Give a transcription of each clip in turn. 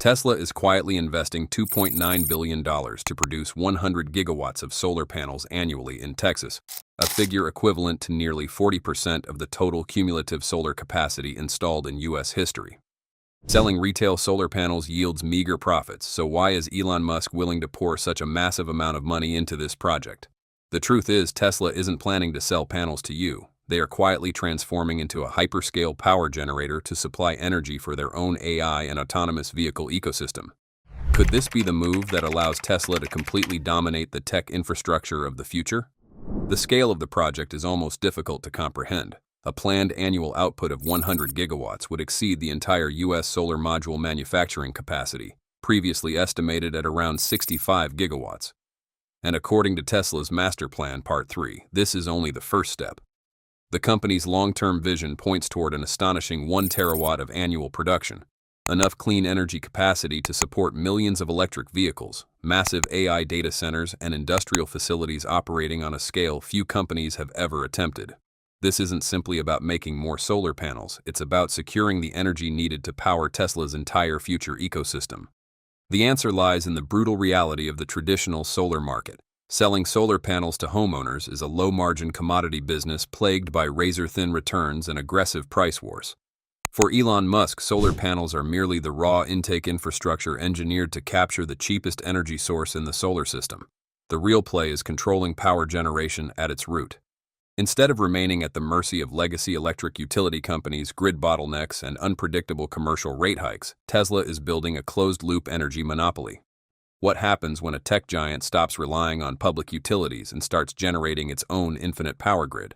Tesla is quietly investing $2.9 billion to produce 100 gigawatts of solar panels annually in Texas, a figure equivalent to nearly 40% of the total cumulative solar capacity installed in U.S. history. Selling retail solar panels yields meager profits, so why is Elon Musk willing to pour such a massive amount of money into this project? The truth is, Tesla isn't planning to sell panels to you. They are quietly transforming into a hyperscale power generator to supply energy for their own AI and autonomous vehicle ecosystem. Could this be the move that allows Tesla to completely dominate the tech infrastructure of the future? The scale of the project is almost difficult to comprehend. A planned annual output of 100 gigawatts would exceed the entire U.S. solar module manufacturing capacity, previously estimated at around 65 gigawatts. And according to Tesla's Master Plan Part 3, this is only the first step. The company's long-term vision points toward an astonishing 1 terawatt of annual production, enough clean energy capacity to support millions of electric vehicles, massive AI data centers, and industrial facilities operating on a scale few companies have ever attempted. This isn't simply about making more solar panels, it's about securing the energy needed to power Tesla's entire future ecosystem. The answer lies in the brutal reality of the traditional solar market. Selling solar panels to homeowners is a low-margin commodity business plagued by razor-thin returns and aggressive price wars. For Elon Musk, solar panels are merely the raw intake infrastructure engineered to capture the cheapest energy source in the solar system. The real play is controlling power generation at its root. Instead of remaining at the mercy of legacy electric utility companies, grid bottlenecks, and unpredictable commercial rate hikes, Tesla is building a closed-loop energy monopoly. What happens when a tech giant stops relying on public utilities and starts generating its own infinite power grid?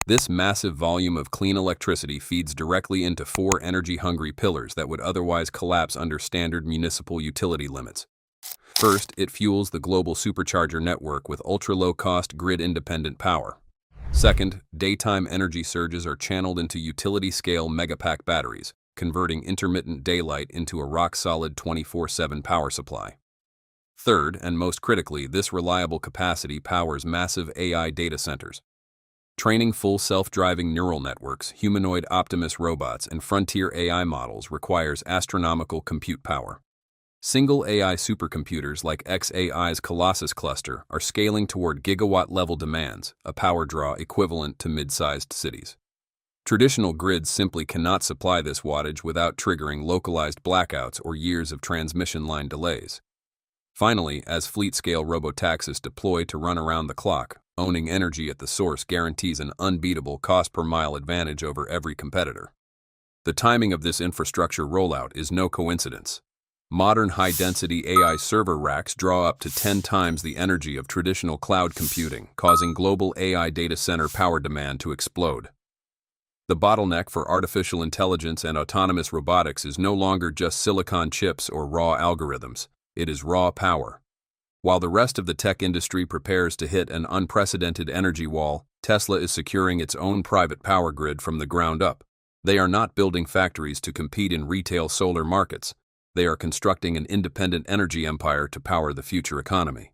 This massive volume of clean electricity feeds directly into 4 energy-hungry pillars that would otherwise collapse under standard municipal utility limits. First, it fuels the global supercharger network with ultra-low-cost grid-independent power. Second, daytime energy surges are channeled into utility-scale Megapack batteries, converting intermittent daylight into a rock-solid 24/7 power supply. Third, and most critically, this reliable capacity powers massive AI data centers. Training full self-driving neural networks, humanoid Optimus robots, and frontier AI models requires astronomical compute power. Single AI supercomputers like xAI's Colossus cluster are scaling toward gigawatt-level demands, a power draw equivalent to mid-sized cities. Traditional grids simply cannot supply this wattage without triggering localized blackouts or years of transmission line delays. Finally, as fleet-scale Robotaxis deploy to run around the clock, owning energy at the source guarantees an unbeatable cost-per-mile advantage over every competitor. The timing of this infrastructure rollout is no coincidence. Modern high-density AI server racks draw up to 10 times the energy of traditional cloud computing, causing global AI data center power demand to explode. The bottleneck for artificial intelligence and autonomous robotics is no longer just silicon chips or raw algorithms. It is raw power. While the rest of the tech industry prepares to hit an unprecedented energy wall, Tesla is securing its own private power grid from the ground up. They are not building factories to compete in retail solar markets. They are constructing an independent energy empire to power the future economy.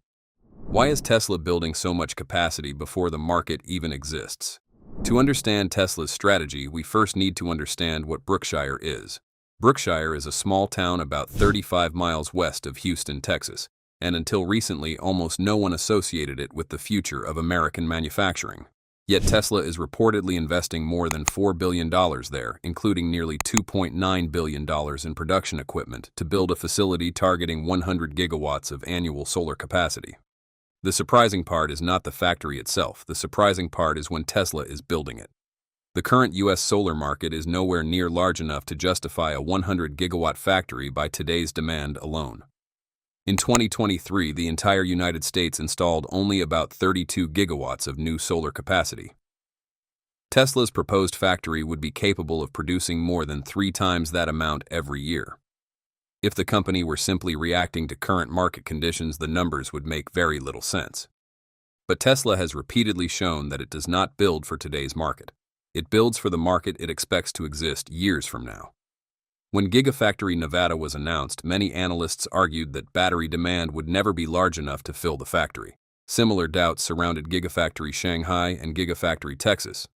Why is Tesla building so much capacity before the market even exists? To understand Tesla's strategy, we first need to understand what Brookshire is. Brookshire is a small town about 35 miles west of Houston, Texas, and until recently almost no one associated it with the future of American manufacturing. Yet Tesla is reportedly investing more than $4 billion there, including nearly $2.9 billion in production equipment, to build a facility targeting 100 gigawatts of annual solar capacity. The surprising part is not the factory itself. The surprising part is when Tesla is building it. The current U.S. solar market is nowhere near large enough to justify a 100-gigawatt factory by today's demand alone. In 2023, the entire United States installed only about 32 gigawatts of new solar capacity. Tesla's proposed factory would be capable of producing more than 3 times that amount every year. If the company were simply reacting to current market conditions, the numbers would make very little sense. But Tesla has repeatedly shown that it does not build for today's market. It builds for the market it expects to exist years from now. When Gigafactory Nevada was announced, many analysts argued that battery demand would never be large enough to fill the factory. Similar doubts surrounded Gigafactory Shanghai and Gigafactory Texas.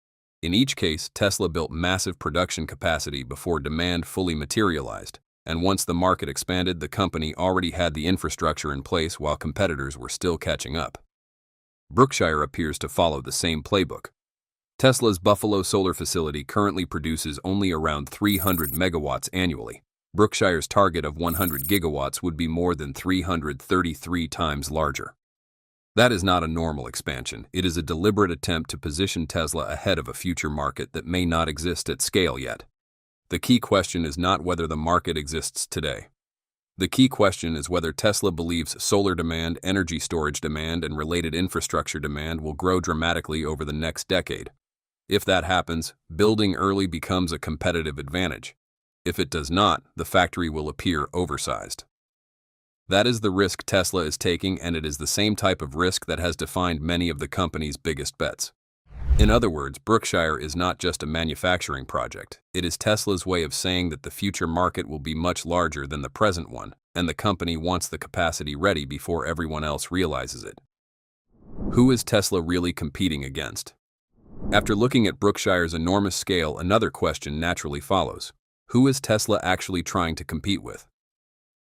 In each case, Tesla built massive production capacity before demand fully materialized. And once the market expanded, the company already had the infrastructure in place while competitors were still catching up. Brookshire appears to follow the same playbook. Tesla's Buffalo solar facility currently produces only around 300 megawatts annually. Brookshire's target of 100 gigawatts would be more than 333 times larger. That is not a normal expansion. It is a deliberate attempt to position Tesla ahead of a future market that may not exist at scale yet. The key question is not whether the market exists today. The key question is whether Tesla believes solar demand, energy storage demand, and related infrastructure demand will grow dramatically over the next decade. If that happens, building early becomes a competitive advantage. If it does not, the factory will appear oversized. That is the risk Tesla is taking, and it is the same type of risk that has defined many of the company's biggest bets. In other words, Brookshire is not just a manufacturing project. It is Tesla's way of saying that the future market will be much larger than the present one, and the company wants the capacity ready before everyone else realizes it. Who is Tesla really competing against? After looking at Brookshire's enormous scale, another question naturally follows. Who is Tesla actually trying to compete with?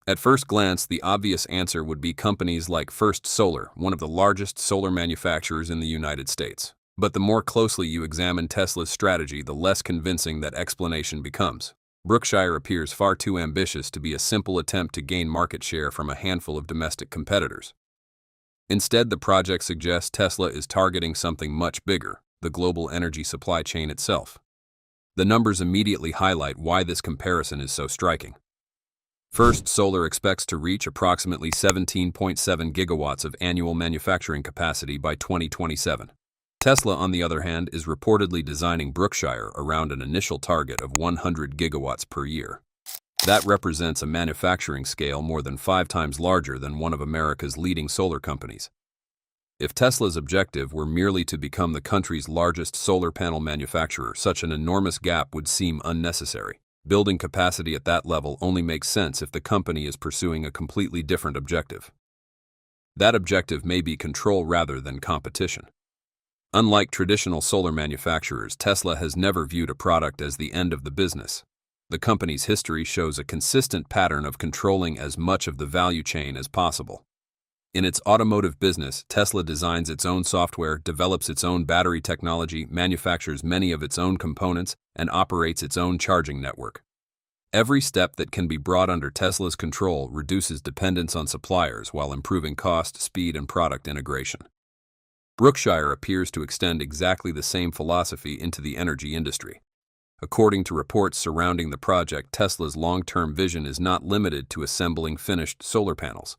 At first glance, the obvious answer would be companies like First Solar, one of the largest solar manufacturers in the United States. But the more closely you examine Tesla's strategy, the less convincing that explanation becomes. Brookshire appears far too ambitious to be a simple attempt to gain market share from a handful of domestic competitors. Instead, the project suggests Tesla is targeting something much bigger, the global energy supply chain itself. The numbers immediately highlight why this comparison is so striking. First Solar expects to reach approximately 17.7 gigawatts of annual manufacturing capacity by 2027. Tesla, on the other hand, is reportedly designing Brookshire around an initial target of 100 gigawatts per year. That represents a manufacturing scale more than 5 times larger than one of America's leading solar companies. If Tesla's objective were merely to become the country's largest solar panel manufacturer, such an enormous gap would seem unnecessary. Building capacity at that level only makes sense if the company is pursuing a completely different objective. That objective may be control rather than competition. Unlike traditional solar manufacturers, Tesla has never viewed a product as the end of the business. The company's history shows a consistent pattern of controlling as much of the value chain as possible. In its automotive business, Tesla designs its own software, develops its own battery technology, manufactures many of its own components, and operates its own charging network. Every step that can be brought under Tesla's control reduces dependence on suppliers while improving cost, speed, and product integration. Brookshire appears to extend exactly the same philosophy into the energy industry. According to reports surrounding the project, Tesla's long-term vision is not limited to assembling finished solar panels.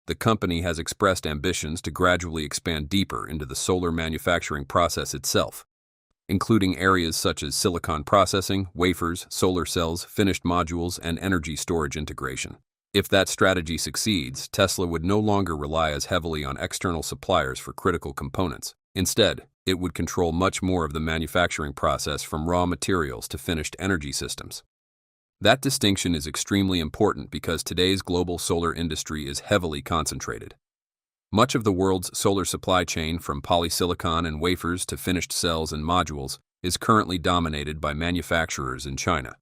The company has expressed ambitions to gradually expand deeper into the solar manufacturing process itself, including areas such as silicon processing, wafers, solar cells, finished modules, and energy storage integration. If that strategy succeeds, Tesla would no longer rely as heavily on external suppliers for critical components. Instead, it would control much more of the manufacturing process from raw materials to finished energy systems. That distinction is extremely important because today's global solar industry is heavily concentrated. Much of the world's solar supply chain, from polysilicon and wafers to finished cells and modules, is currently dominated by manufacturers in China.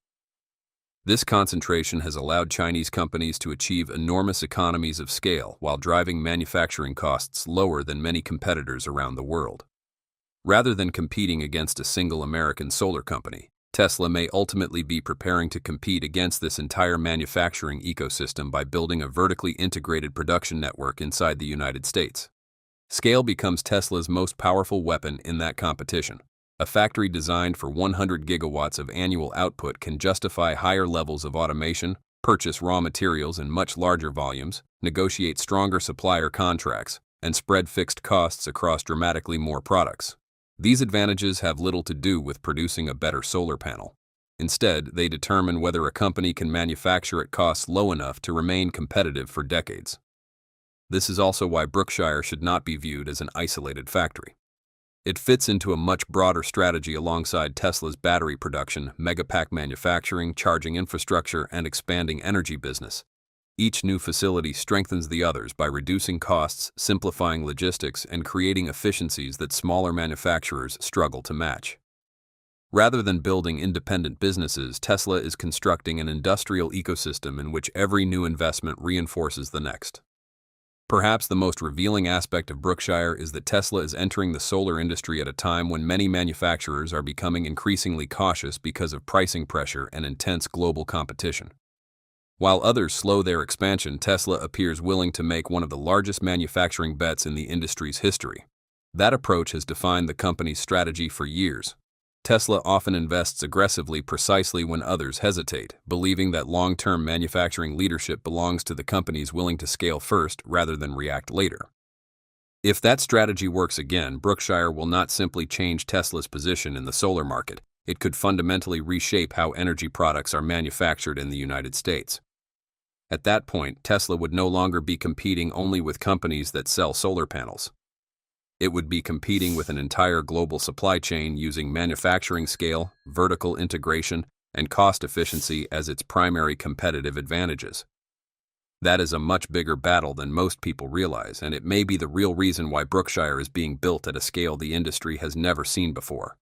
This concentration has allowed Chinese companies to achieve enormous economies of scale while driving manufacturing costs lower than many competitors around the world. Rather than competing against a single American solar company, Tesla may ultimately be preparing to compete against this entire manufacturing ecosystem by building a vertically integrated production network inside the United States. Scale becomes Tesla's most powerful weapon in that competition. A factory designed for 100 gigawatts of annual output can justify higher levels of automation, purchase raw materials in much larger volumes, negotiate stronger supplier contracts, and spread fixed costs across dramatically more products. These advantages have little to do with producing a better solar panel. Instead, they determine whether a company can manufacture at costs low enough to remain competitive for decades. This is also why Brookshire should not be viewed as an isolated factory. It fits into a much broader strategy alongside Tesla's battery production, megapack manufacturing, charging infrastructure, and expanding energy business. Each new facility strengthens the others by reducing costs, simplifying logistics, and creating efficiencies that smaller manufacturers struggle to match. Rather than building independent businesses, Tesla is constructing an industrial ecosystem in which every new investment reinforces the next. Perhaps the most revealing aspect of Brookshire is that Tesla is entering the solar industry at a time when many manufacturers are becoming increasingly cautious because of pricing pressure and intense global competition. While others slow their expansion, Tesla appears willing to make one of the largest manufacturing bets in the industry's history. That approach has defined the company's strategy for years. Tesla often invests aggressively precisely when others hesitate, believing that long-term manufacturing leadership belongs to the companies willing to scale first rather than react later. If that strategy works again, Brookshire will not simply change Tesla's position in the solar market, it could fundamentally reshape how energy products are manufactured in the United States. At that point, Tesla would no longer be competing only with companies that sell solar panels. It would be competing with an entire global supply chain using manufacturing scale, vertical integration, and cost efficiency as its primary competitive advantages. That is a much bigger battle than most people realize, and it may be the real reason why Brookshire is being built at a scale the industry has never seen before.